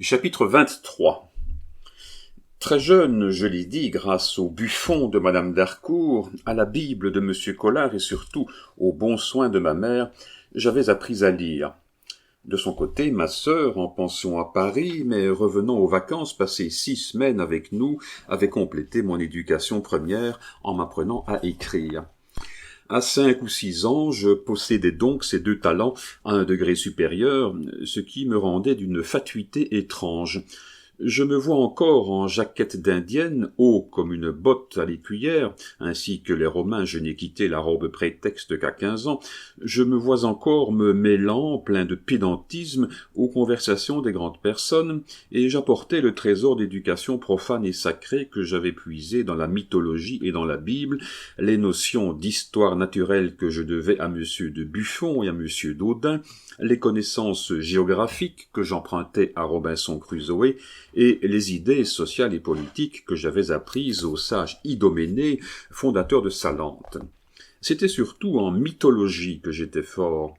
Chapitre 23. Très jeune, je l'ai dit, grâce au Buffon de madame d'Harcourt, à la Bible de monsieur Collard et surtout aux bons soins de ma mère, j'avais appris à lire. De son côté, ma sœur, en pension à Paris, mais revenant aux vacances passer 6 semaines avec nous, avait complété mon éducation première en m'apprenant à écrire. À 5 ou 6 ans, je possédais donc ces 2 talents à un degré supérieur, ce qui me rendait d'une fatuité étrange. Je me vois encore en jaquette d'indienne, haut comme une botte à l'écuyère, ainsi que les Romains je n'ai quitté la robe prétexte qu'à 15 ans, je me vois encore me mêlant, plein de pédantisme, aux conversations des grandes personnes, et j'apportais le trésor d'éducation profane et sacrée que j'avais puisé dans la mythologie et dans la Bible, les notions d'histoire naturelle que je devais à monsieur de Buffon et à monsieur d'Audin, les connaissances géographiques que j'empruntais à Robinson Crusoé, et les idées sociales et politiques que j'avais apprises au sage Idoménée, fondateur de Salente. C'était surtout en mythologie que j'étais fort.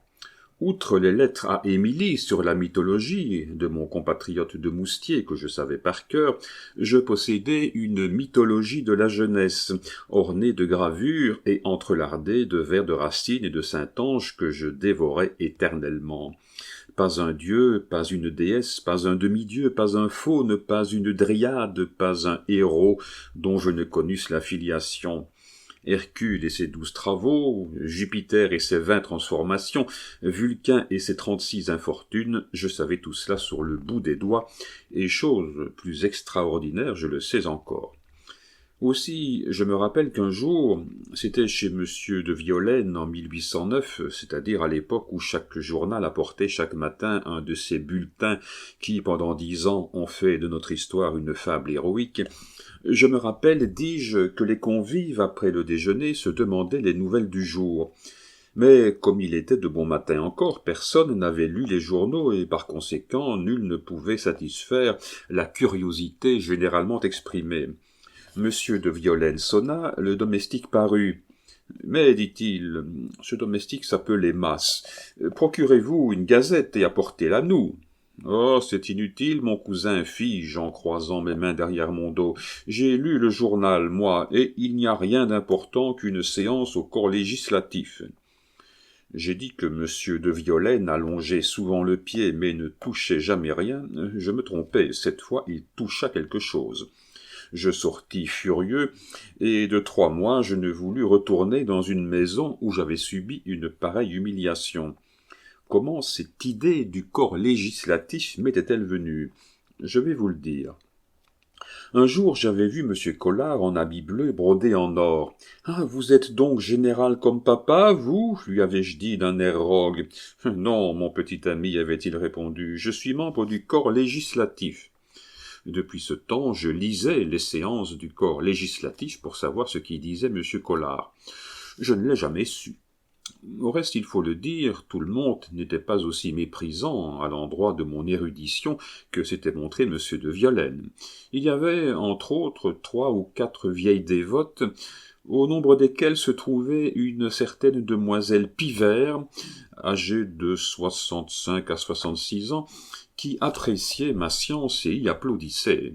Outre les lettres à Émilie sur la mythologie de mon compatriote de Moustier que je savais par cœur, je possédais une mythologie de la jeunesse, ornée de gravures et entrelardée de vers de Racine et de Saint-Ange que je dévorais éternellement. Pas un dieu, pas une déesse, pas un demi-dieu, pas un faune, pas une dryade, pas un héros dont je ne connusse la filiation. Hercule et ses 12 travaux, Jupiter et ses 20 transformations, Vulcain et ses 36 infortunes, je savais tout cela sur le bout des doigts, et chose plus extraordinaire, je le sais encore. Aussi, je me rappelle qu'un jour, c'était chez monsieur de Violaine en 1809, c'est-à-dire à l'époque où chaque journal apportait chaque matin un de ces bulletins qui, pendant 10 ans, ont fait de notre histoire une fable héroïque. Je me rappelle, dis-je, que les convives, après le déjeuner, se demandaient les nouvelles du jour. Mais comme il était de bon matin encore, personne n'avait lu les journaux et par conséquent nul ne pouvait satisfaire la curiosité généralement exprimée. Monsieur de Violaine sonna, le domestique parut. « Mais, dit-il, ce domestique s'appelait Mas. Procurez-vous une gazette et apportez-la nous. »« Oh, c'est inutile, mon cousin, fis-je en croisant mes mains derrière mon dos. J'ai lu le journal, moi, et il n'y a rien d'important qu'une séance au corps législatif. » J'ai dit que monsieur de Violaine allongeait souvent le pied, mais ne touchait jamais rien. Je me trompais, cette fois il toucha quelque chose. Je sortis furieux, et de 3 mois je ne voulus retourner dans une maison où j'avais subi une pareille humiliation. Comment cette idée du corps législatif m'était-elle venue? Je vais vous le dire. Un jour j'avais vu monsieur Collard en habit bleu brodé en or. « Ah, vous êtes donc général comme papa, vous » lui avais-je dit d'un air rogue. « Non, mon petit ami, avait-il répondu, je suis membre du corps législatif. » Depuis ce temps, je lisais les séances du corps législatif pour savoir ce qu'y disait M. Collard. Je ne l'ai jamais su. Au reste, il faut le dire, tout le monde n'était pas aussi méprisant à l'endroit de mon érudition que s'était montré M. de Violaine. Il y avait, entre autres, 3 ou 4 vieilles dévotes, au nombre desquelles se trouvait une certaine demoiselle Pivert, âgée de 65 à 66 ans, qui appréciait ma science et y applaudissait.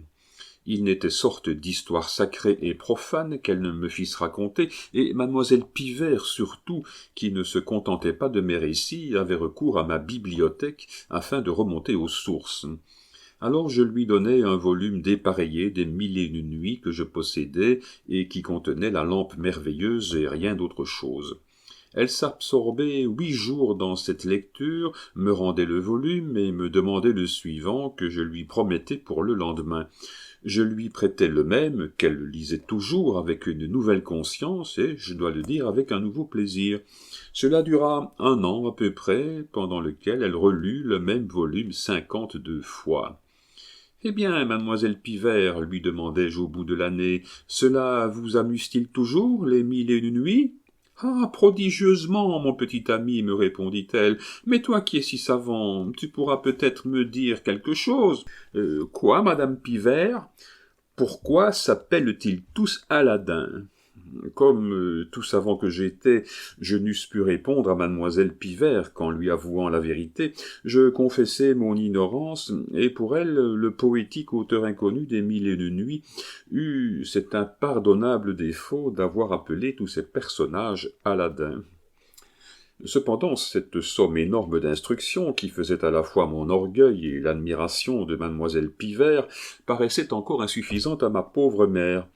Il n'était sorte d'histoire sacrée et profane qu'elle ne me fisse raconter, et mademoiselle Pivert surtout, qui ne se contentait pas de mes récits, avait recours à ma bibliothèque afin de remonter aux sources. Alors je lui donnai un volume dépareillé des 1001 nuits que je possédais et qui contenait la lampe merveilleuse et rien d'autre chose. Elle s'absorbait 8 jours dans cette lecture, me rendait le volume et me demandait le suivant que je lui promettais pour le lendemain. Je lui prêtais le même, qu'elle lisait toujours avec une nouvelle conscience et, je dois le dire, avec un nouveau plaisir. Cela dura 1 an à peu près, pendant lequel elle relut le même volume 52 fois. « Eh bien, mademoiselle Pivert, lui demandai-je au bout de l'année, cela vous amuse-t-il toujours, les 1001 nuits ?»« Ah, prodigieusement, mon petit ami, me répondit-elle, mais toi qui es si savant, tu pourras peut-être me dire quelque chose. Quoi, madame Pivert? Pourquoi s'appellent-ils tous Aladin? Comme tout savant que j'étais, je n'eusse pu répondre à mademoiselle Pivert qu'en lui avouant la vérité, je confessai mon ignorance, et pour elle, le poétique auteur inconnu des Mille et une nuits eut cet impardonnable défaut d'avoir appelé tous ces personnages Aladin. Cependant, cette somme énorme d'instructions, qui faisait à la fois mon orgueil et l'admiration de mademoiselle Pivert, paraissait encore insuffisante à ma pauvre mère.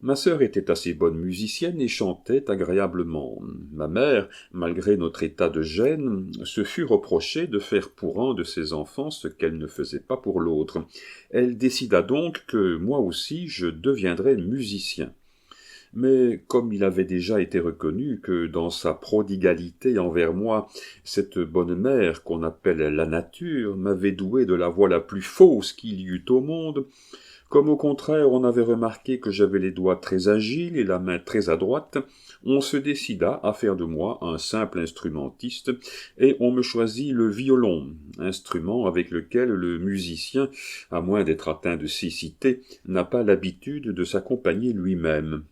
Ma sœur était assez bonne musicienne et chantait agréablement. Ma mère, malgré notre état de gêne, se fut reprochée de faire pour un de ses enfants ce qu'elle ne faisait pas pour l'autre. Elle décida donc que moi aussi je deviendrais musicien. Mais comme il avait déjà été reconnu que dans sa prodigalité envers moi, cette bonne mère qu'on appelle la nature m'avait doué de la voix la plus fausse qu'il y eût au monde, comme au contraire on avait remarqué que j'avais les doigts très agiles et la main très adroite, on se décida à faire de moi un simple instrumentiste, et on me choisit le violon, instrument avec lequel le musicien, à moins d'être atteint de cécité, n'a pas l'habitude de s'accompagner lui-même.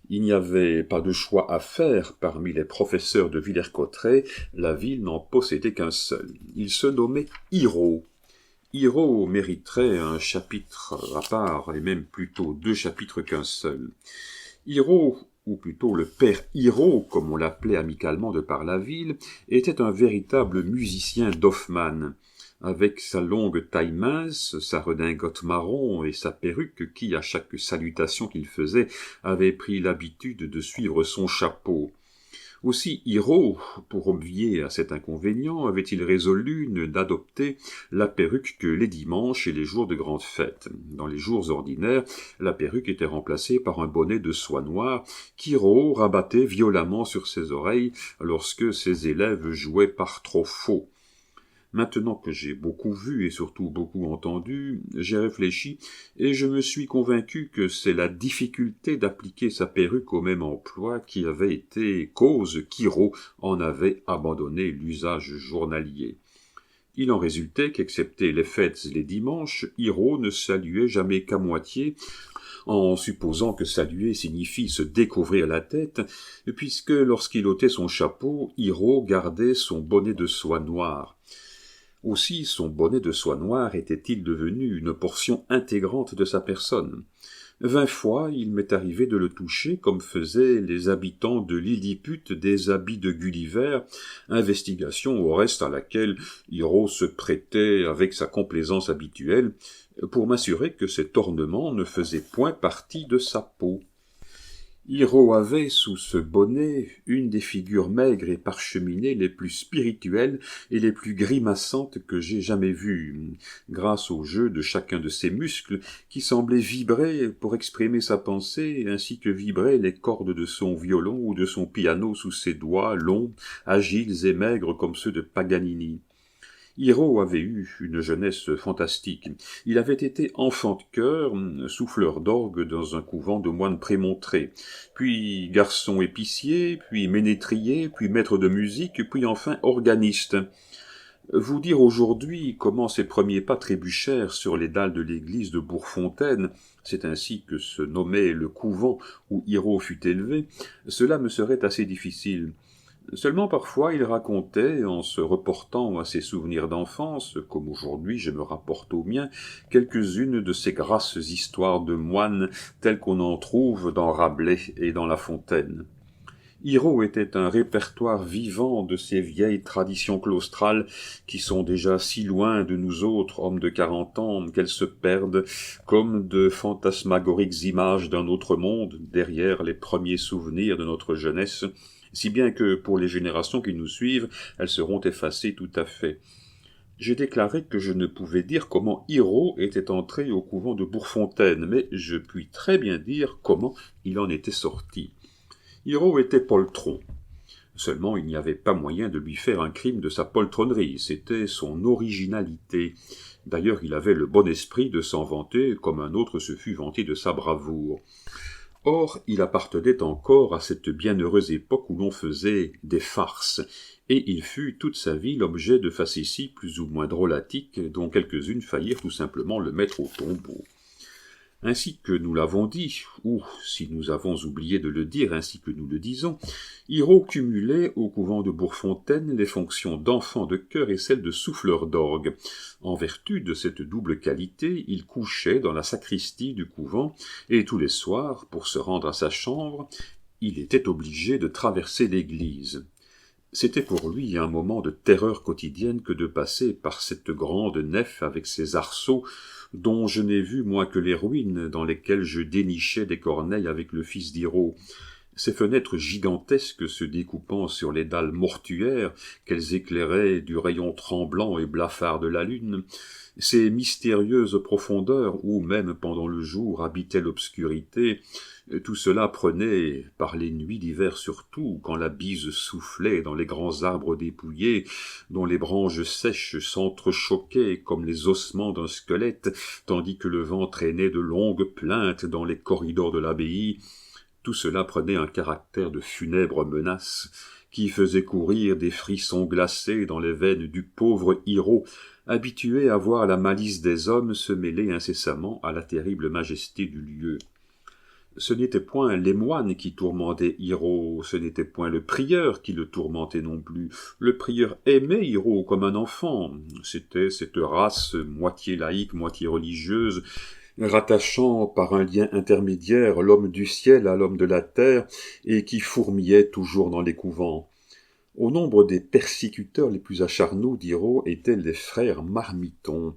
Il n'y avait pas de choix à faire parmi les professeurs de Villers-Cotterêts, la ville n'en possédait qu'un seul. Il se nommait Hirault. Hirault mériterait un chapitre à part, et même plutôt 2 chapitres qu'un seul. Hirault, ou plutôt le père Hirault, comme on l'appelait amicalement de par la ville, était un véritable musicien d'Hoffmann. Avec sa longue taille mince, sa redingote marron et sa perruque qui, à chaque salutation qu'il faisait, avait pris l'habitude de suivre son chapeau. Aussi Hirault, pour obvier à cet inconvénient, avait-il résolu d'adopter la perruque que les dimanches et les jours de grandes fêtes. Dans les jours ordinaires, la perruque était remplacée par un bonnet de soie noire qu'Hirault rabattait violemment sur ses oreilles lorsque ses élèves jouaient par trop faux. Maintenant que j'ai beaucoup vu et surtout beaucoup entendu, j'ai réfléchi et je me suis convaincu que c'est la difficulté d'appliquer sa perruque au même emploi qui avait été cause qu'Hirault en avait abandonné l'usage journalier. Il en résultait qu'excepté les fêtes et les dimanches, Hirault ne saluait jamais qu'à moitié, en supposant que saluer signifie se découvrir la tête, puisque lorsqu'il ôtait son chapeau, Hirault gardait son bonnet de soie noire. Aussi son bonnet de soie noire était-il devenu une portion intégrante de sa personne. 20 fois il m'est arrivé de le toucher comme faisaient les habitants de Lilliput des habits de Gulliver, investigation au reste à laquelle Hirault se prêtait avec sa complaisance habituelle, pour m'assurer que cet ornement ne faisait point partie de sa peau. Hirault avait, sous ce bonnet, une des figures maigres et parcheminées les plus spirituelles et les plus grimaçantes que j'aie jamais vues, grâce au jeu de chacun de ses muscles, qui semblaient vibrer pour exprimer sa pensée, ainsi que vibraient les cordes de son violon ou de son piano sous ses doigts longs, agiles et maigres comme ceux de Paganini. Hirault avait eu une jeunesse fantastique. Il avait été enfant de chœur, souffleur d'orgue dans un couvent de moines prémontrés, puis garçon épicier, puis ménétrier, puis maître de musique, puis enfin organiste. Vous dire aujourd'hui comment ses premiers pas trébuchèrent sur les dalles de l'église de Bourgfontaine, c'est ainsi que se nommait le couvent où Hirault fut élevé, cela me serait assez difficile. Seulement parfois il racontait, en se reportant à ses souvenirs d'enfance, comme aujourd'hui je me rapporte aux miens, quelques-unes de ces grasses histoires de moines telles qu'on en trouve dans Rabelais et dans La Fontaine. Hirault était un répertoire vivant de ces vieilles traditions claustrales qui sont déjà si loin de nous autres hommes de 40 ans qu'elles se perdent comme de fantasmagoriques images d'un autre monde derrière les premiers souvenirs de notre jeunesse, si bien que pour les générations qui nous suivent, elles seront effacées tout à fait. J'ai déclaré que je ne pouvais dire comment Hirault était entré au couvent de Bourgfontaine, mais je puis très bien dire comment il en était sorti. Hirault était poltron. Seulement il n'y avait pas moyen de lui faire un crime de sa poltronnerie, c'était son originalité. D'ailleurs il avait le bon esprit de s'en vanter comme un autre se fût vanté de sa bravoure. Or, il appartenait encore à cette bienheureuse époque où l'on faisait des farces, et il fut toute sa vie l'objet de facéties plus ou moins drôlatiques, dont quelques-unes faillirent tout simplement le mettre au tombeau. Ainsi que nous l'avons dit, ou si nous avons oublié de le dire ainsi que nous le disons, Hiro cumulait au couvent de Bourgfontaine les fonctions d'enfant de chœur et celles de souffleur d'orgue. En vertu de cette double qualité, il couchait dans la sacristie du couvent, et tous les soirs, pour se rendre à sa chambre, il était obligé de traverser l'église. C'était pour lui un moment de terreur quotidienne que de passer par cette grande nef avec ses arceaux, dont je n'ai vu moins que les ruines dans lesquelles je dénichais des corneilles avec le fils d'Hiro. Ces fenêtres gigantesques se découpant sur les dalles mortuaires qu'elles éclairaient du rayon tremblant et blafard de la lune, ces mystérieuses profondeurs où, même pendant le jour, habitait l'obscurité, tout cela prenait, par les nuits d'hiver surtout, quand la bise soufflait dans les grands arbres dépouillés, dont les branches sèches s'entrechoquaient comme les ossements d'un squelette, tandis que le vent traînait de longues plaintes dans les corridors de l'abbaye, tout cela prenait un caractère de funèbre menace, qui faisait courir des frissons glacés dans les veines du pauvre Hiro, habitué à voir la malice des hommes se mêler incessamment à la terrible majesté du lieu. Ce n'était point les moines qui tourmentaient Hiro, ce n'était point le prieur qui le tourmentait non plus. Le prieur aimait Hiro comme un enfant. C'était cette race moitié laïque, moitié religieuse, rattachant par un lien intermédiaire l'homme du ciel à l'homme de la terre, et qui fourmillait toujours dans les couvents. Au nombre des persécuteurs les plus acharnés d'Hiro étaient les frères Marmitons.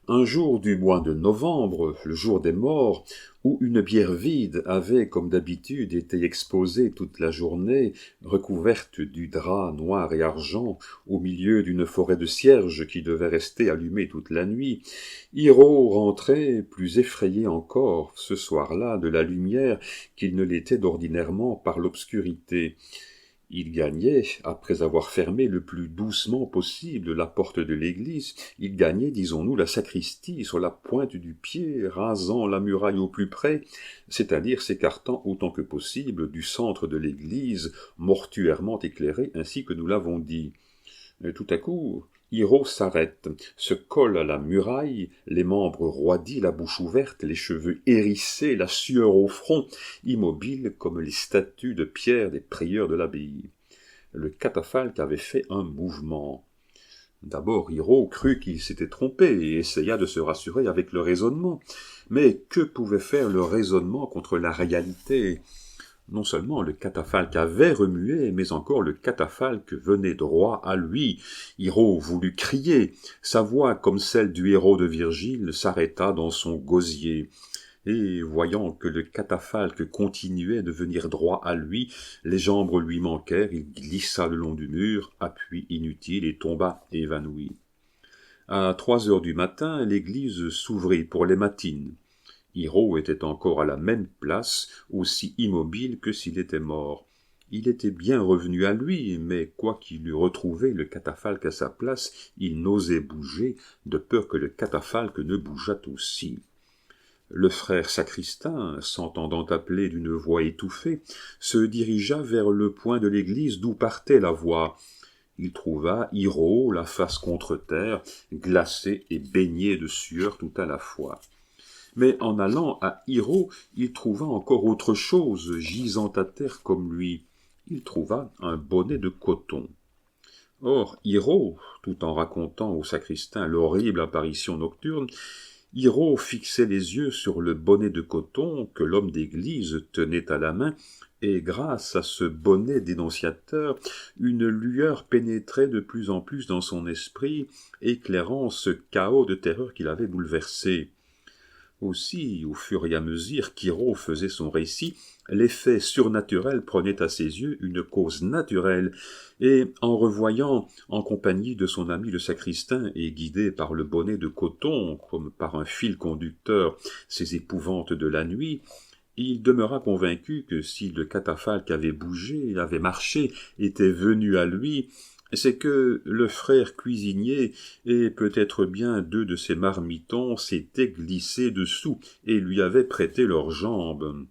Un jour du mois de novembre, le jour des morts, où une bière vide avait, comme d'habitude, été exposée toute la journée, recouverte du drap noir et argent, au milieu d'une forêt de cierges qui devait rester allumée toute la nuit, Hiro rentrait, plus effrayé encore, ce soir-là, de la lumière qu'il ne l'était d'ordinairement par l'obscurité. Il gagnait, après avoir fermé le plus doucement possible la porte de l'église, il gagnait, disons-nous, la sacristie sur la pointe du pied, rasant la muraille au plus près, c'est-à-dire s'écartant autant que possible du centre de l'église, mortuairement éclairée, ainsi que nous l'avons dit. Tout à coup, Hiro s'arrête, se colle à la muraille, les membres roidis, la bouche ouverte, les cheveux hérissés, la sueur au front, immobile comme les statues de pierre des prieurs de l'abbaye. Le catafalque avait fait un mouvement. D'abord, Hiro crut qu'il s'était trompé et essaya de se rassurer avec le raisonnement. Mais que pouvait faire le raisonnement contre la réalité ? Non seulement le catafalque avait remué, mais encore le catafalque venait droit à lui. Hiro voulut crier. Sa voix, comme celle du héros de Virgile, s'arrêta dans son gosier. Et, voyant que le catafalque continuait de venir droit à lui, les jambes lui manquèrent, il glissa le long du mur, appui inutile, et tomba évanoui. À 3 heures du matin, l'église s'ouvrit pour les matines. Hiro était encore à la même place, aussi immobile que s'il était mort. Il était bien revenu à lui, mais quoiqu'il eût retrouvé le catafalque à sa place, il n'osait bouger, de peur que le catafalque ne bougeât aussi. Le frère sacristain, s'entendant appeler d'une voix étouffée, se dirigea vers le point de l'église d'où partait la voix. Il trouva Hiro, la face contre terre, glacé et baigné de sueur tout à la fois. Mais en allant à Hiro, il trouva encore autre chose, gisant à terre comme lui. Il trouva un bonnet de coton. Or, Hiro, tout en racontant au sacristain l'horrible apparition nocturne, Hiro fixait les yeux sur le bonnet de coton que l'homme d'église tenait à la main, et grâce à ce bonnet dénonciateur, une lueur pénétrait de plus en plus dans son esprit, éclairant ce chaos de terreur qui l'avait bouleversé. Aussi, au fur et à mesure qu'Hiro faisait son récit, l'effet surnaturel prenait à ses yeux une cause naturelle, et en revoyant, en compagnie de son ami le sacristain, et guidé par le bonnet de coton, comme par un fil conducteur, ces épouvantes de la nuit, il demeura convaincu que si le catafalque avait bougé, avait marché, était venu à lui, c'est que le frère cuisinier et peut-être bien 2 de ses marmitons s'étaient glissés dessous et lui avaient prêté leurs jambes.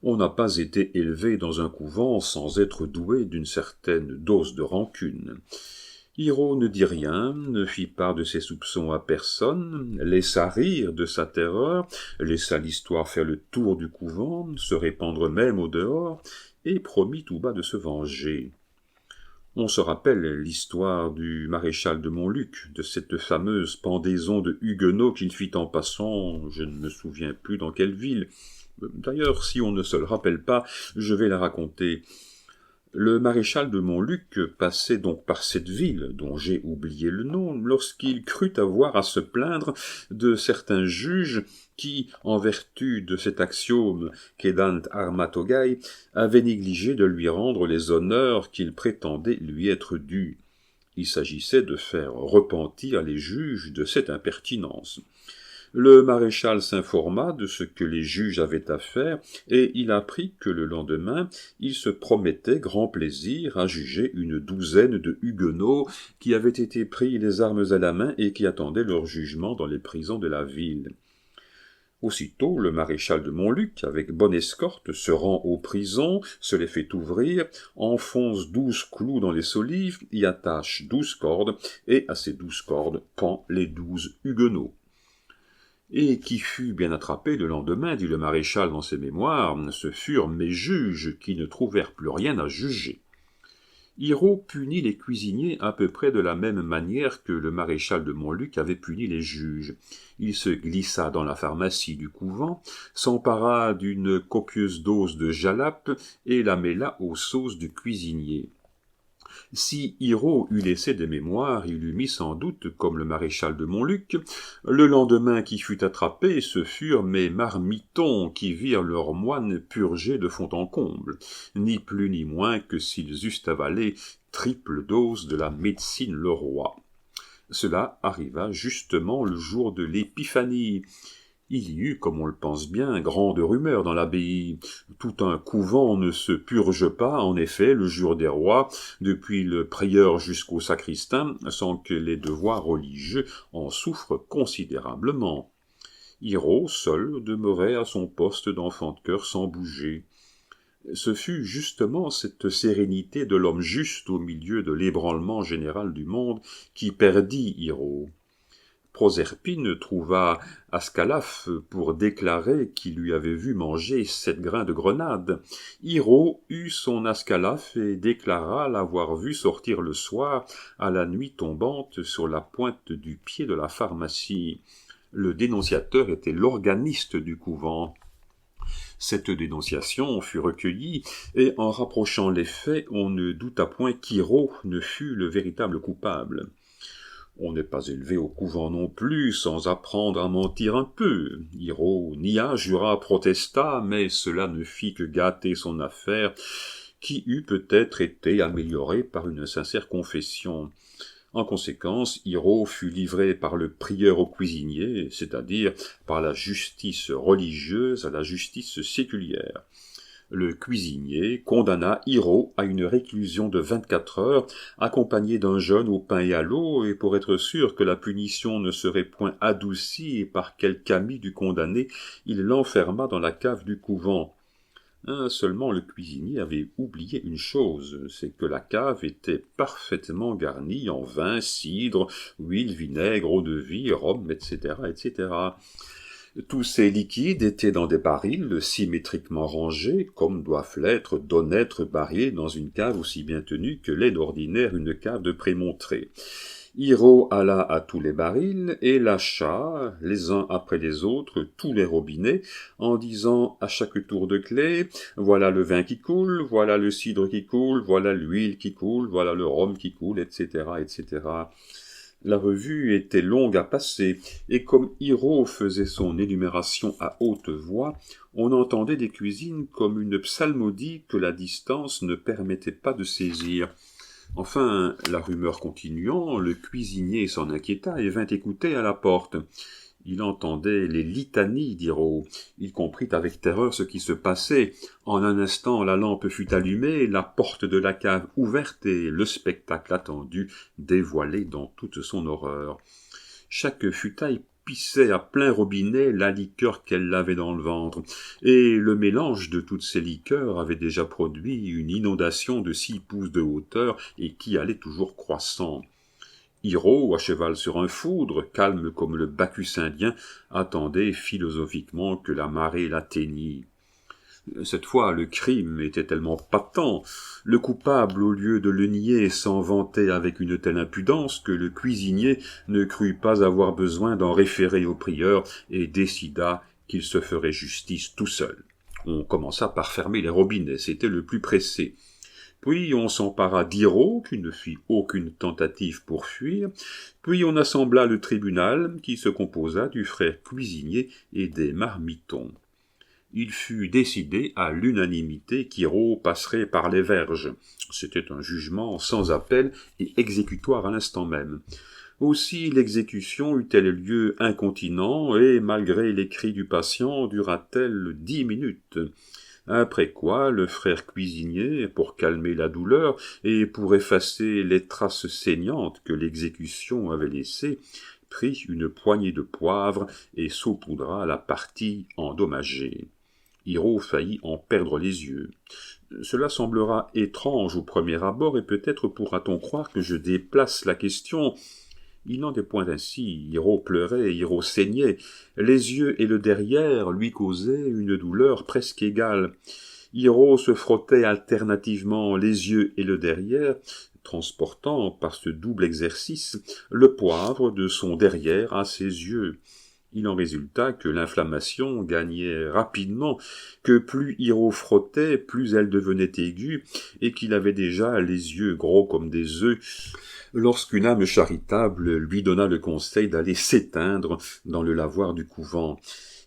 On n'a pas été élevé dans un couvent sans être doué d'une certaine dose de rancune. Hiro ne dit rien, ne fit part de ses soupçons à personne, laissa rire de sa terreur, laissa l'histoire faire le tour du couvent, se répandre même au dehors, et promit tout bas de se venger. On se rappelle l'histoire du maréchal de Montluc, de cette fameuse pendaison de huguenots qu'il fit en passant, je ne me souviens plus dans quelle ville. D'ailleurs, si on ne se le rappelle pas, je vais la raconter. Le maréchal de Montluc passait donc par cette ville, dont j'ai oublié le nom, lorsqu'il crut avoir à se plaindre de certains juges qui, en vertu de cet axiome quedant arma togae, avaient négligé de lui rendre les honneurs qu'il prétendait lui être dus. Il s'agissait de faire repentir les juges de cette impertinence. Le maréchal s'informa de ce que les juges avaient à faire, et il apprit que le lendemain, il se promettait grand plaisir à juger une douzaine de huguenots qui avaient été pris les armes à la main et qui attendaient leur jugement dans les prisons de la ville. Aussitôt, le maréchal de Montluc, avec bonne escorte, se rend aux prisons, se les fait ouvrir, enfonce 12 clous dans les solives, y attache 12 cordes, et à ces 12 cordes pend les 12 huguenots. Et qui fut bien attrapé le lendemain, dit le maréchal dans ses mémoires, ce furent mes juges qui ne trouvèrent plus rien à juger. Hiro punit les cuisiniers à peu près de la même manière que le maréchal de Montluc avait puni les juges. Il se glissa dans la pharmacie du couvent, s'empara d'une copieuse dose de jalap et la mêla aux sauces du cuisinier. Si Hiro eût laissé des mémoires, il eût mis sans doute, comme le maréchal de Montluc, le lendemain qui fut attrapé, ce furent mes marmitons qui virent leurs moines purgés de fond en comble, ni plus ni moins que s'ils eussent avalé triple dose de la médecine le roi. Cela arriva justement le jour de l'épiphanie. Il y eut, comme on le pense bien, grande rumeur dans l'abbaye. Tout un couvent ne se purge pas, en effet, le jour des rois, depuis le prieur jusqu'au sacristain, sans que les devoirs religieux en souffrent considérablement. Hiro, seul, demeurait à son poste d'enfant de cœur sans bouger. Ce fut justement cette sérénité de l'homme juste au milieu de l'ébranlement général du monde qui perdit Hiro. Proserpine trouva Ascalaphe pour déclarer qu'il lui avait vu manger 7 grains de grenade. Hiro eut son Ascalaphe et déclara l'avoir vu sortir le soir à la nuit tombante sur la pointe du pied de la pharmacie. Le dénonciateur était l'organiste du couvent. Cette dénonciation fut recueillie, et en rapprochant les faits, on ne douta point qu'Hiro ne fût le véritable coupable. On n'est pas élevé au couvent non plus sans apprendre à mentir un peu. Hiro nia, jura, protesta, mais cela ne fit que gâter son affaire, qui eût peut-être été améliorée par une sincère confession. En conséquence, Hiro fut livré par le prieur au cuisinier, c'est-à-dire par la justice religieuse à la justice séculière. Le cuisinier condamna Hiro à une réclusion de 24 heures, accompagné d'un jeûne au pain et à l'eau, et pour être sûr que la punition ne serait point adoucie par quelque ami du condamné, il l'enferma dans la cave du couvent. Seulement le cuisinier avait oublié une chose, c'est que la cave était parfaitement garnie en vin, cidre, huile, vinaigre, eau-de-vie, rhum, etc., etc. Tous ces liquides étaient dans des barils symétriquement rangés, comme doivent l'être d'honnêtes barils dans une cave aussi bien tenue que l'est d'ordinaire une cave de Prémontré. Hiro alla à tous les barils et lâcha, les uns après les autres, tous les robinets, en disant à chaque tour de clé « Voilà le vin qui coule, voilà le cidre qui coule, voilà l'huile qui coule, voilà le rhum qui coule, etc., etc. » La revue était longue à passer, et comme Hiro faisait son énumération à haute voix, on entendait des cuisines comme une psalmodie que la distance ne permettait pas de saisir. Enfin, la rumeur continuant, le cuisinier s'en inquiéta et vint écouter à la porte. Il entendait les litanies d'Hiro. Il comprit avec terreur ce qui se passait. En un instant, la lampe fut allumée, la porte de la cave ouverte et le spectacle attendu dévoilé dans toute son horreur. Chaque futaille pissait à plein robinet la liqueur qu'elle avait dans le ventre, et le mélange de toutes ces liqueurs avait déjà produit une inondation de 6 pouces de hauteur et qui allait toujours croissant. Hiro, à cheval sur un foudre, calme comme le Bacchus indien, attendait philosophiquement que la marée l'atteignît. Cette fois, le crime était tellement patent, le coupable, au lieu de le nier, s'en vantait avec une telle impudence que le cuisinier ne crut pas avoir besoin d'en référer au prieur et décida qu'il se ferait justice tout seul. On commença par fermer les robinets, c'était le plus pressé. Puis on s'empara d'Hiro, qui ne fit aucune tentative pour fuir, puis on assembla le tribunal, qui se composa du frère cuisinier et des marmitons. Il fut décidé à l'unanimité qu'Hiro passerait par les verges. C'était un jugement sans appel et exécutoire à l'instant même. Aussi l'exécution eut-elle lieu incontinent, et malgré les cris du patient, dura-t-elle 10 minutes. Après quoi, le frère cuisinier, pour calmer la douleur et pour effacer les traces saignantes que l'exécution avait laissées, prit une poignée de poivre et saupoudra la partie endommagée. Hiro faillit en perdre les yeux. Cela semblera étrange au premier abord, et peut-être pourra-t-on croire que je déplace la question. Il n'en est point ainsi. Hiro pleurait, Hiro saignait. Les yeux et le derrière lui causaient une douleur presque égale. Hiro se frottait alternativement les yeux et le derrière, transportant, par ce double exercice, le poivre de son derrière à ses yeux. Il en résulta que l'inflammation gagnait rapidement, que plus Hiro frottait, plus elle devenait aiguë, et qu'il avait déjà les yeux gros comme des œufs, lorsqu'une âme charitable lui donna le conseil d'aller s'éteindre dans le lavoir du couvent.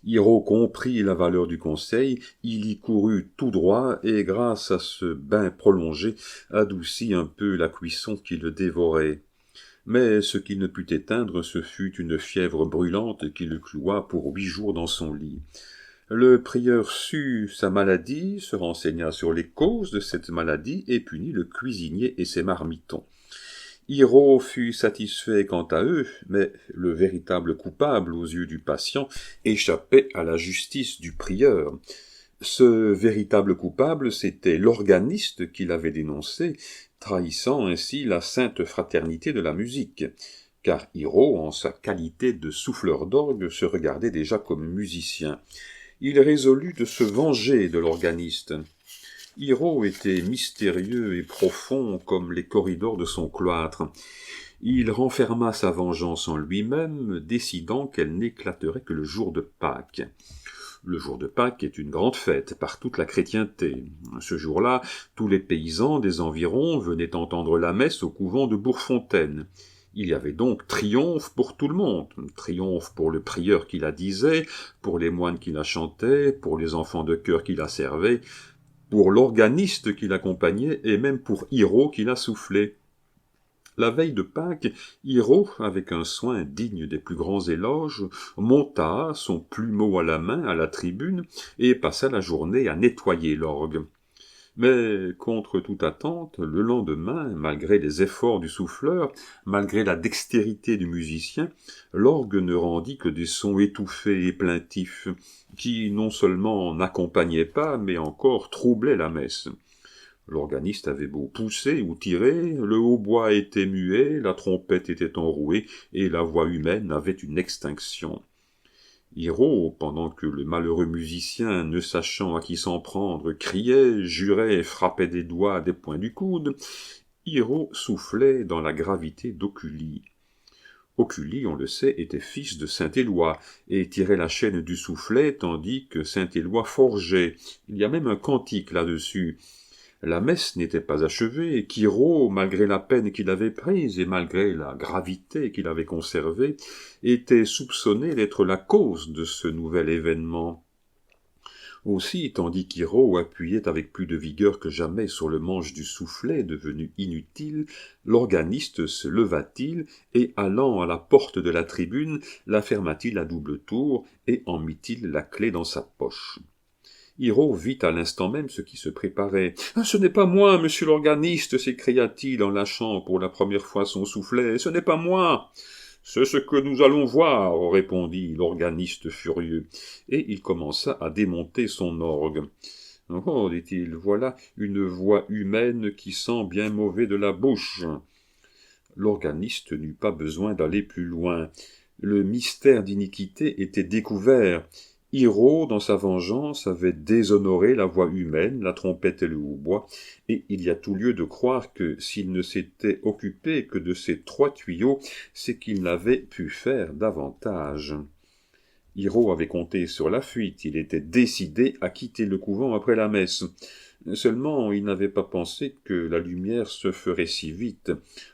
Hiro comprit la valeur du conseil, il y courut tout droit, et grâce à ce bain prolongé, adoucit un peu la cuisson qui le dévorait. Mais ce qu'il ne put éteindre, ce fut une fièvre brûlante qui le cloua pour 8 jours dans son lit. Le prieur sut sa maladie, se renseigna sur les causes de cette maladie et punit le cuisinier et ses marmitons. Hiro fut satisfait quant à eux, mais le véritable coupable aux yeux du patient échappait à la justice du prieur. Ce véritable coupable, c'était l'organiste qui l'avait dénoncé, trahissant ainsi la sainte fraternité de la musique, car Hiro, en sa qualité de souffleur d'orgue, se regardait déjà comme musicien. Il résolut de se venger de l'organiste. Hiro était mystérieux et profond comme les corridors de son cloître. Il renferma sa vengeance en lui-même, décidant qu'elle n'éclaterait que le jour de Pâques. Le jour de Pâques est une grande fête par toute la chrétienté. Ce jour-là, tous les paysans des environs venaient entendre la messe au couvent de Bourgfontaine. Il y avait donc triomphe pour tout le monde, triomphe pour le prieur qui la disait, pour les moines qui la chantaient, pour les enfants de chœur qui la servaient, pour l'organiste qui l'accompagnait et même pour Hiro qui la soufflait. La veille de Pâques, Hiro, avec un soin digne des plus grands éloges, monta, son plumeau à la main, à la tribune, et passa la journée à nettoyer l'orgue. Mais, contre toute attente, le lendemain, malgré les efforts du souffleur, malgré la dextérité du musicien, l'orgue ne rendit que des sons étouffés et plaintifs, qui non seulement n'accompagnaient pas, mais encore troublaient la messe. L'organiste avait beau pousser ou tirer, le hautbois était muet, la trompette était enrouée, et la voix humaine avait une extinction. Hiro, pendant que le malheureux musicien, ne sachant à qui s'en prendre, criait, jurait, frappait des doigts des poings du coude, Hiro soufflait dans la gravité d'Oculi. Oculi, on le sait, était fils de Saint-Éloi, et tirait la chaîne du soufflet, tandis que Saint-Éloi forgeait. Il y a même un cantique là-dessus. La messe n'était pas achevée, et qu'Hiro, malgré la peine qu'il avait prise et malgré la gravité qu'il avait conservée, était soupçonné d'être la cause de ce nouvel événement. Aussi, tandis qu'Hiro appuyait avec plus de vigueur que jamais sur le manche du soufflet devenu inutile, l'organiste se leva-t-il et, allant à la porte de la tribune, la ferma-t-il à double tour et en mit-il la clé dans sa poche. Hiro vit à l'instant même ce qui se préparait. « Ce n'est pas moi, monsieur l'organiste !» s'écria-t-il en lâchant pour la première fois son soufflet. « Ce n'est pas moi !»« C'est ce que nous allons voir !» répondit l'organiste furieux, et il commença à démonter son orgue. « Oh, dit-il, voilà une voix humaine qui sent bien mauvais de la bouche. » L'organiste n'eut pas besoin d'aller plus loin. Le mystère d'iniquité était découvert. Hiro, dans sa vengeance, avait déshonoré la voix humaine, la trompette et le hautbois, et il y a tout lieu de croire que, s'il ne s'était occupé que de ces 3 tuyaux, c'est qu'il n'avait pu faire davantage. Hiro avait compté sur la fuite, il était décidé à quitter le couvent après la messe. Seulement, il n'avait pas pensé que la lumière se ferait si vite.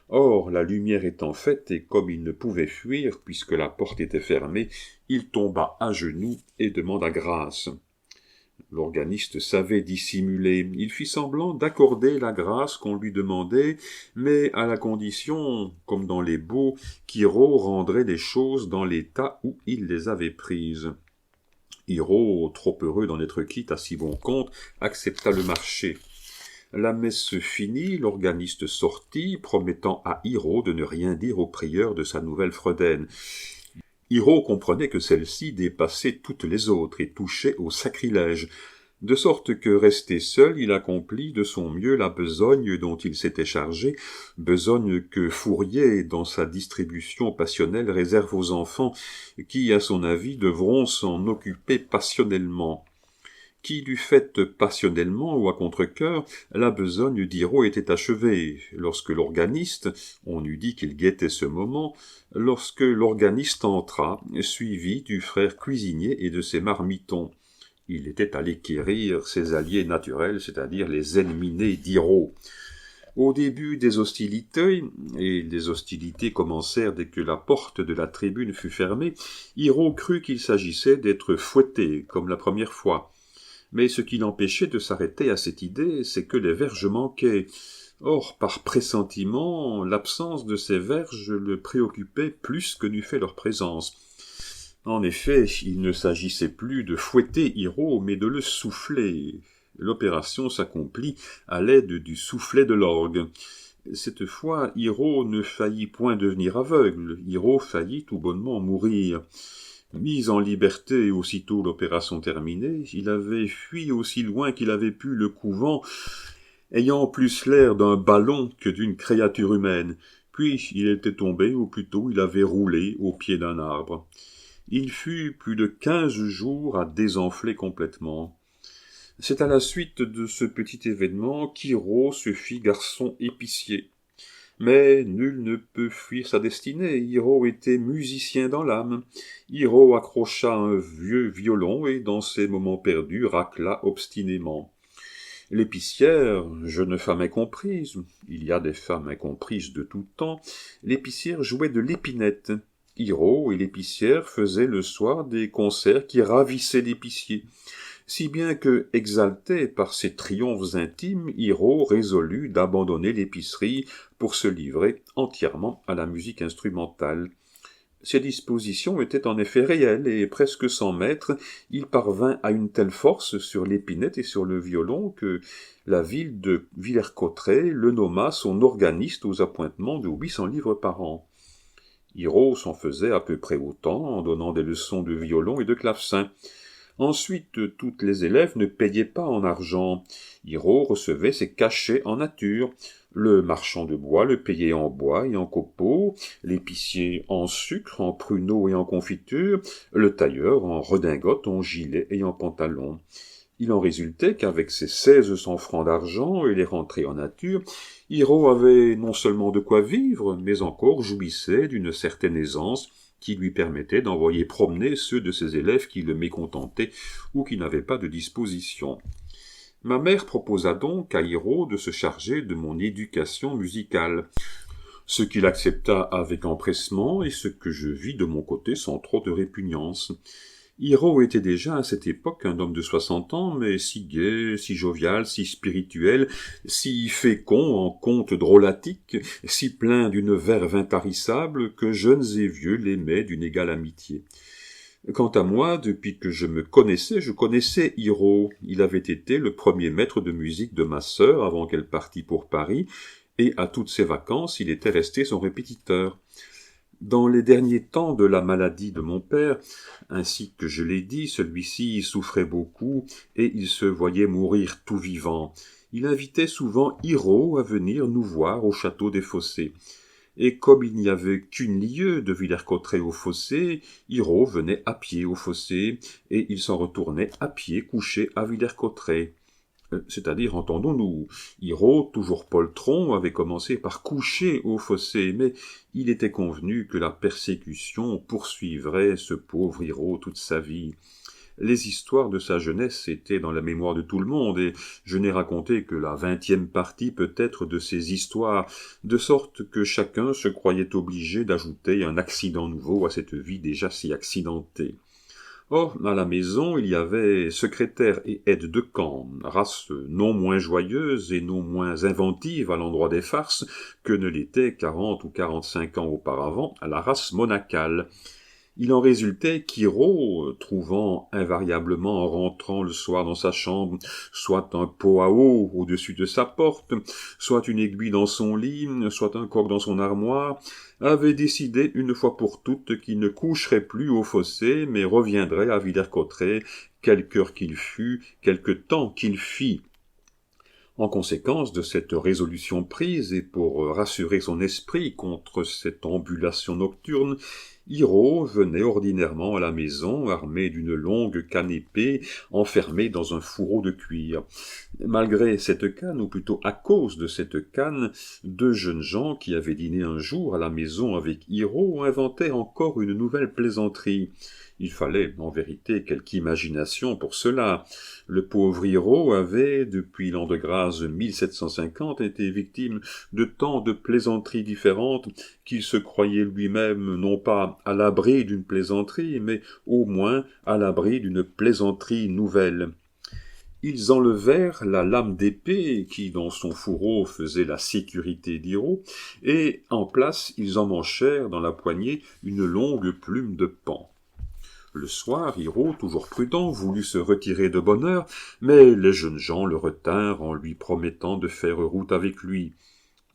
Or, la lumière étant faite, et comme il ne pouvait fuir, puisque la porte était fermée, il tomba à genoux et demanda grâce. L'organiste savait dissimuler. Il fit semblant d'accorder la grâce qu'on lui demandait, mais à la condition, comme dans les baux, qu'Hiro rendrait les choses dans l'état où il les avait prises. Hiro, trop heureux d'en être quitte à si bon compte, accepta le marché. La messe finie, l'organiste sortit, promettant à Hiro de ne rien dire au prieur de sa nouvelle Fredaine. Hiro comprenait que celle-ci dépassait toutes les autres et touchait au sacrilège, de sorte que, resté seul, il accomplit de son mieux la besogne dont il s'était chargé, besogne que Fourier, dans sa distribution passionnelle, réserve aux enfants, qui, à son avis, devront s'en occuper passionnellement. Qui l'eût faite passionnellement ou à contre-cœur, la besogne d'Hiro était achevée, lorsque l'organiste, on eût dit qu'il guettait ce moment, lorsque l'organiste entra, suivi du frère cuisinier et de ses marmitons. Il était allé quérir ses alliés naturels, c'est-à-dire les ennemis nés d'Hiro. Au début des hostilités, et les hostilités commencèrent dès que la porte de la tribune fut fermée, Hiro crut qu'il s'agissait d'être fouetté, comme la première fois. Mais ce qui l'empêchait de s'arrêter à cette idée, c'est que les verges manquaient. Or, par pressentiment, l'absence de ces verges le préoccupait plus que n'eût fait leur présence. En effet, il ne s'agissait plus de fouetter Hiro, mais de le souffler. L'opération s'accomplit à l'aide du soufflet de l'orgue. Cette fois, Hiro ne faillit point devenir aveugle, Hiro faillit tout bonnement mourir. Mis en liberté aussitôt l'opération terminée, il avait fui aussi loin qu'il avait pu le couvent, ayant plus l'air d'un ballon que d'une créature humaine. Puis il était tombé, ou plutôt il avait roulé au pied d'un arbre. Il fut plus de 15 jours à désenfler complètement. C'est à la suite de ce petit événement qu'Hiro se fit garçon épicier. Mais nul ne peut fuir sa destinée. Hiro était musicien dans l'âme. Hiro accrocha un vieux violon et, dans ses moments perdus, racla obstinément. L'épicière, jeune femme incomprise, il y a des femmes incomprises de tout temps, l'épicière jouait de l'épinette. Hiro et l'épicière faisaient le soir des concerts qui ravissaient l'épicier. Si bien que, exalté par ces triomphes intimes, Hiro résolut d'abandonner l'épicerie pour se livrer entièrement à la musique instrumentale. Ses dispositions étaient en effet réelles, et presque sans maître, il parvint à une telle force sur l'épinette et sur le violon que la ville de Villers-Cotterêts le nomma son organiste aux appointements de 800 livres par an. Hiro s'en faisait à peu près autant en donnant des leçons de violon et de clavecin. Ensuite, toutes les élèves ne payaient pas en argent. Hiro recevait ses cachets en nature. Le marchand de bois le payait en bois et en copeaux, l'épicier en sucre, en pruneaux et en confiture, le tailleur en redingote, en gilet et en pantalon. Il en résultait qu'avec ses 1600 francs d'argent et les rentrées en nature, Hiro avait non seulement de quoi vivre, mais encore jouissait d'une certaine aisance qui lui permettait d'envoyer promener ceux de ses élèves qui le mécontentaient ou qui n'avaient pas de disposition. Ma mère proposa donc à Hiro de se charger de mon éducation musicale, ce qu'il accepta avec empressement et ce que je vis de mon côté sans trop de répugnance. Hiro était déjà à cette époque un homme de 60 ans, mais si gai, si jovial, si spirituel, si fécond en contes drôlatiques, si plein d'une verve intarissable, que jeunes et vieux l'aimaient d'une égale amitié. Quant à moi, depuis que je connaissais Hiro. Il avait été le premier maître de musique de ma sœur avant qu'elle partît pour Paris, et à toutes ses vacances, il était resté son répétiteur. Dans les derniers temps de la maladie de mon père, ainsi que je l'ai dit, celui-ci souffrait beaucoup et il se voyait mourir tout vivant. Il invitait souvent Hiro à venir nous voir au château des Fossés. et comme il n'y avait qu'une lieue de Villers-Cotterêts au fossé, Hirault venait à pied au fossé, et il s'en retournait à pied couché à Villers-Cotterêts. C'est-à-dire, entendons-nous, Hirault, toujours poltron, avait commencé par coucher au fossé, mais il était convenu que la persécution poursuivrait ce pauvre Hirault toute sa vie. Les histoires de sa jeunesse étaient dans la mémoire de tout le monde, et je n'ai raconté que la 20e partie peut-être de ces histoires, de sorte que chacun se croyait obligé d'ajouter un accident nouveau à cette vie déjà si accidentée. Or, à la maison, il y avait secrétaire et aide de camp, race non moins joyeuse et non moins inventive à l'endroit des farces que ne l'était 40 ou 45 ans auparavant à la race monacale. Il en résultait qu'Hirault, trouvant invariablement en rentrant le soir dans sa chambre, soit un pot à eau au-dessus de sa porte, soit une aiguille dans son lit, soit un coq dans son armoire, avait décidé une fois pour toutes qu'il ne coucherait plus au fossé, mais reviendrait à Villers-Cotterêts, quelque heure qu'il fût, quelque temps qu'il fît. En conséquence de cette résolution prise, et pour rassurer son esprit contre cette ambulation nocturne, Hirault venait ordinairement à la maison armé d'une longue canne épée enfermée dans un fourreau de cuir. Malgré cette canne, ou plutôt à cause de cette canne, deux jeunes gens qui avaient dîné un jour à la maison avec Hirault inventaient encore une nouvelle plaisanterie. Il fallait, en vérité, quelque imagination pour cela. Le pauvre Hirault avait, depuis l'an de grâce 1750, été victime de tant de plaisanteries différentes qu'il se croyait lui-même non pas à l'abri d'une plaisanterie, mais au moins à l'abri d'une plaisanterie nouvelle. Ils enlevèrent la lame d'épée qui, dans son fourreau, faisait la sécurité d'Hirault, et en place ils emmanchèrent dans la poignée une longue plume de paon. Le soir, Hirault, toujours prudent, voulut se retirer de bonne heure, mais les jeunes gens le retinrent en lui promettant de faire route avec lui.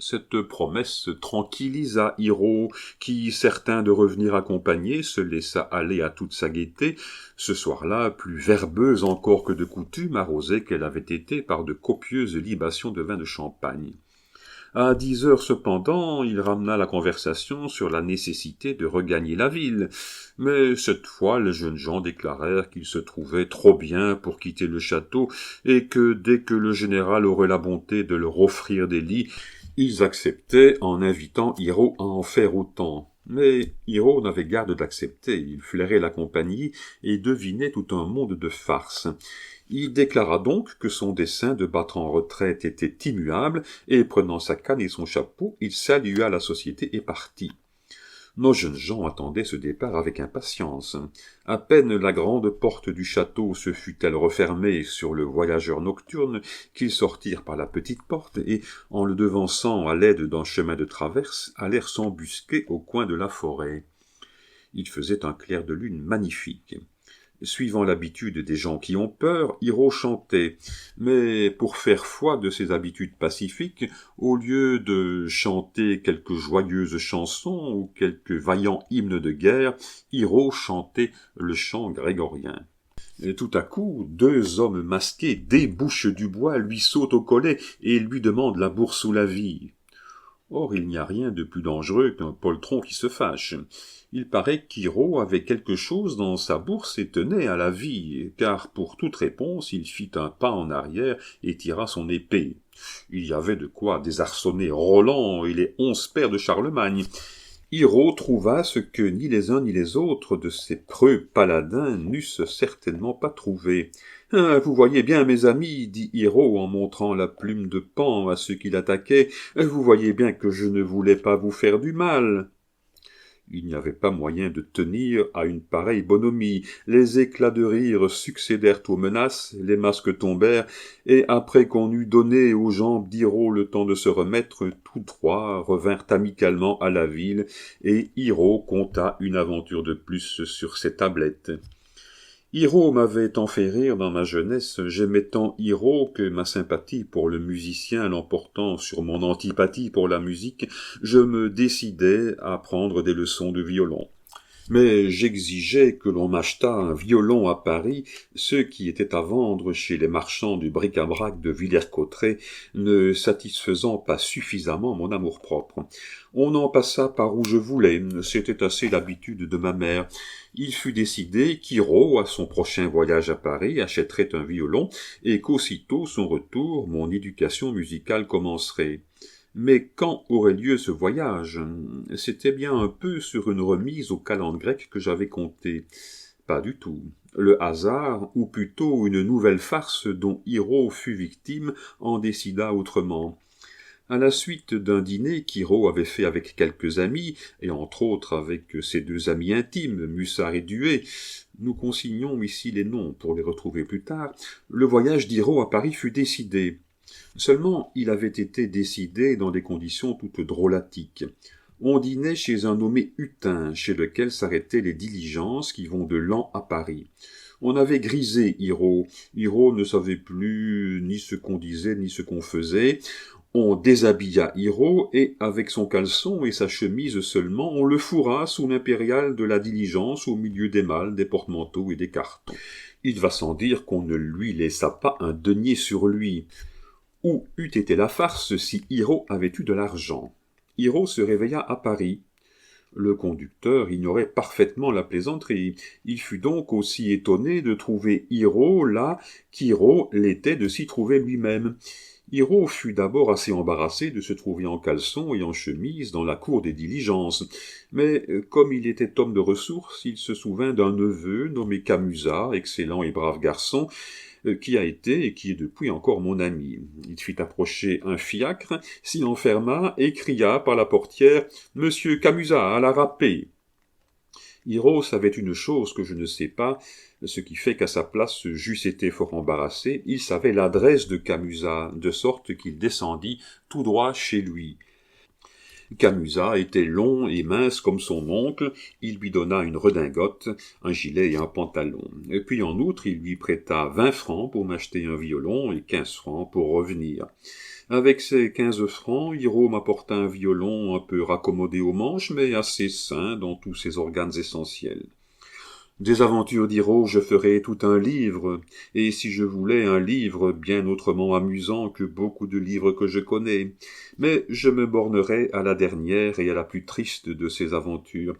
Cette promesse tranquillisa Hirault, qui, certain de revenir accompagné, se laissa aller à toute sa gaieté, ce soir-là plus verbeuse encore que de coutume, arrosée qu'elle avait été par de copieuses libations de vin de champagne. À 10 heures cependant, il ramena la conversation sur la nécessité de regagner la ville, mais cette fois les jeunes gens déclarèrent qu'ils se trouvaient trop bien pour quitter le château, et que dès que le général aurait la bonté de leur offrir des lits, ils acceptaient en invitant Hirault à en faire autant. Mais Hirault n'avait garde d'accepter, il flairait la compagnie et devinait tout un monde de farces. Il déclara donc que son dessein de battre en retraite était immuable, et prenant sa canne et son chapeau, il salua la société et partit. Nos jeunes gens attendaient ce départ avec impatience. À peine la grande porte du château se fut-elle refermée sur le voyageur nocturne qu'ils sortirent par la petite porte et, en le devançant à l'aide d'un chemin de traverse, allèrent s'embusquer au coin de la forêt. Il faisait un clair de lune magnifique. Suivant l'habitude des gens qui ont peur, Hirault chantait, mais pour faire foi de ses habitudes pacifiques, au lieu de chanter quelques joyeuses chansons ou quelques vaillants hymnes de guerre, Hirault chantait le chant grégorien. Et tout à coup, deux hommes masqués débouchent du bois, lui sautent au collet et lui demandent la bourse ou la vie. Or, il n'y a rien de plus dangereux qu'un poltron qui se fâche. Il paraît qu'Hirault avait quelque chose dans sa bourse et tenait à la vie, car pour toute réponse, il fit un pas en arrière et tira son épée. Il y avait de quoi désarçonner Roland et les 11 pairs de Charlemagne. Hirault trouva ce que ni les uns ni les autres de ces preux paladins n'eussent certainement pas trouvé. « Vous voyez bien, mes amis, dit Hirault en montrant la plume de paon à ceux qui l'attaquaient, vous voyez bien que je ne voulais pas vous faire du mal. » Il n'y avait pas moyen de tenir à une pareille bonhomie. Les éclats de rire succédèrent aux menaces, les masques tombèrent, et après qu'on eut donné aux jambes d'Hirault le temps de se remettre, tous trois revinrent amicalement à la ville, et Hirault conta une aventure de plus sur ses tablettes. Hirault m'avait tant fait rire dans ma jeunesse, j'aimais tant Hirault que ma sympathie pour le musicien l'emportant sur mon antipathie pour la musique, je me décidai à prendre des leçons de violon. Mais j'exigeais que l'on m'achetât un violon à Paris, ceux qui étaient à vendre chez les marchands du bric-à-brac de Villers-Cotterêts, ne satisfaisant pas suffisamment mon amour-propre. On en passa par où je voulais, c'était assez l'habitude de ma mère. Il fut décidé qu'Hiro, à son prochain voyage à Paris, achèterait un violon, et qu'aussitôt son retour, mon éducation musicale commencerait. Mais quand aurait lieu ce voyage? C'était bien un peu sur une remise aux calendes grecques que j'avais compté. Pas du tout. Le hasard, ou plutôt une nouvelle farce dont Hiro fut victime, en décida autrement. À la suite d'un dîner qu'Hiro avait fait avec quelques amis, et entre autres avec ses deux amis intimes, Mussard et Duet, nous consignons ici les noms pour les retrouver plus tard, le voyage d'Hiro à Paris fut décidé. Seulement, il avait été décidé dans des conditions toutes drôlatiques. On dînait chez un nommé Hutin, chez lequel s'arrêtaient les diligences qui vont de Laon à Paris. On avait grisé Hiro. Hiro ne savait plus ni ce qu'on disait ni ce qu'on faisait. On déshabilla Hiro et, avec son caleçon et sa chemise seulement, on le fourra sous l'impériale de la diligence au milieu des malles, des porte-manteaux et des cartons. Il va sans dire qu'on ne lui laissa pas un denier sur lui. Où eût été la farce si Hiro avait eu de l'argent? Hiro se réveilla à Paris. Le conducteur ignorait parfaitement la plaisanterie. Il fut donc aussi étonné de trouver Hiro là qu'Hiro l'était de s'y trouver lui-même. Hiro fut d'abord assez embarrassé de se trouver en caleçon et en chemise dans la cour des diligences, mais comme il était homme de ressources, il se souvint d'un neveu nommé Camusat, excellent et brave garçon, qui a été et qui est depuis encore mon ami. Il fit approcher un fiacre, s'y enferma et cria par la portière « Monsieur Camusat, à la râpée !» Hiro savait une chose que je ne sais pas, ce qui fait qu'à sa place j'eusse été fort embarrassé, il savait l'adresse de Camusat, de sorte qu'il descendit tout droit chez lui. Camusat était long et mince comme son oncle, il lui donna une redingote, un gilet et un pantalon. Et puis en outre, il lui prêta 20 francs pour m'acheter un violon et 15 francs pour revenir. Avec ces 15 francs, Hiro m'apporta un violon un peu raccommodé aux manches, mais assez sain dans tous ses organes essentiels. Des aventures d'Hiro, je ferais tout un livre, et si je voulais un livre bien autrement amusant que beaucoup de livres que je connais, mais je me bornerai à la dernière et à la plus triste de ces aventures.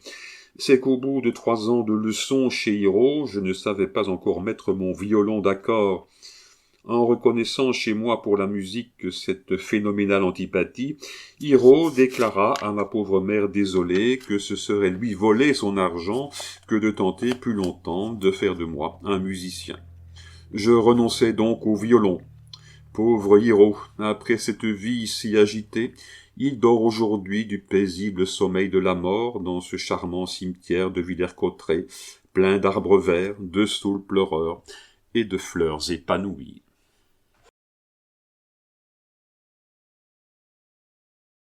C'est qu'au bout de 3 ans de leçons chez Hiro, je ne savais pas encore mettre mon violon d'accord. En reconnaissant chez moi pour la musique cette phénoménale antipathie, Hiro déclara à ma pauvre mère désolée que ce serait lui voler son argent que de tenter plus longtemps de faire de moi un musicien. Je renonçai donc au violon. Pauvre Hiro, après cette vie si agitée, il dort aujourd'hui du paisible sommeil de la mort dans ce charmant cimetière de Villers-Cotterêts, plein d'arbres verts, de saules pleureurs et de fleurs épanouies.